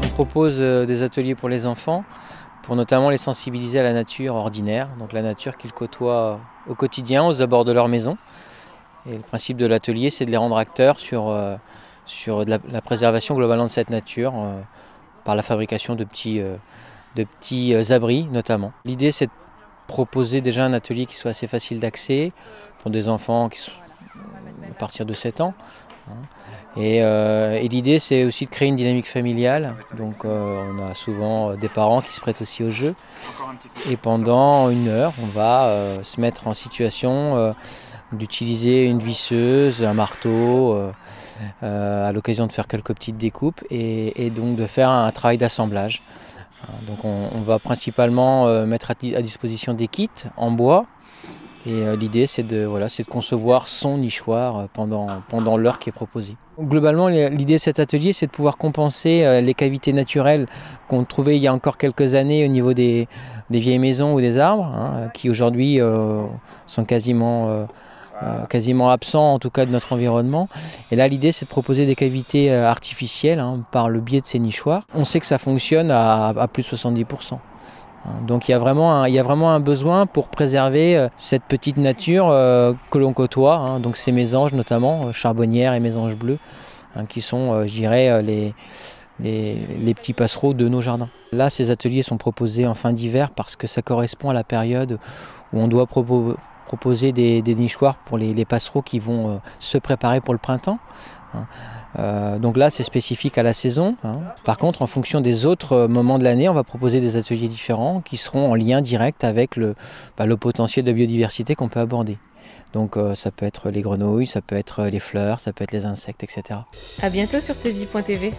On propose des ateliers pour les enfants, pour notamment les sensibiliser à la nature ordinaire, donc la nature qu'ils côtoient au quotidien, aux abords de leur maison. Et le principe de l'atelier, c'est de les rendre acteurs sur la préservation globalement de cette nature, par la fabrication de petits abris notamment. L'idée, c'est de proposer déjà un atelier qui soit assez facile d'accès pour des enfants qui sont à partir de 7 ans. Et l'idée, c'est aussi de créer une dynamique familiale. Donc on a souvent des parents qui se prêtent aussi au jeu. Et pendant 1 heure, on va se mettre en situation d'utiliser une visseuse, un marteau, à l'occasion de faire quelques petites découpes et donc de faire un travail d'assemblage. Donc on va principalement mettre à disposition des kits en bois. Et l'idée, c'est de concevoir son nichoir pendant l'heure qui est proposée. Globalement, l'idée de cet atelier, c'est de pouvoir compenser les cavités naturelles qu'on trouvait il y a encore quelques années au niveau des vieilles maisons ou des arbres, qui aujourd'hui sont quasiment absents, en tout cas de notre environnement. Et là, l'idée, c'est de proposer des cavités artificielles par le biais de ces nichoirs. On sait que ça fonctionne à plus de 70%. Donc il y a vraiment un besoin pour préserver cette petite nature que l'on côtoie, donc ces mésanges notamment, charbonnières et mésanges bleus, qui sont, je dirais, les petits passereaux de nos jardins. Là, ces ateliers sont proposés en fin d'hiver parce que ça correspond à la période où on doit proposer des nichoirs pour les passereaux qui vont se préparer pour le printemps. Donc là, c'est spécifique à la saison. Par contre, en fonction des autres moments de l'année, on va proposer des ateliers différents qui seront en lien direct avec le potentiel de biodiversité qu'on peut aborder. Donc ça peut être les grenouilles, ça peut être les fleurs, ça peut être les insectes, etc. À bientôt sur tevie.tv.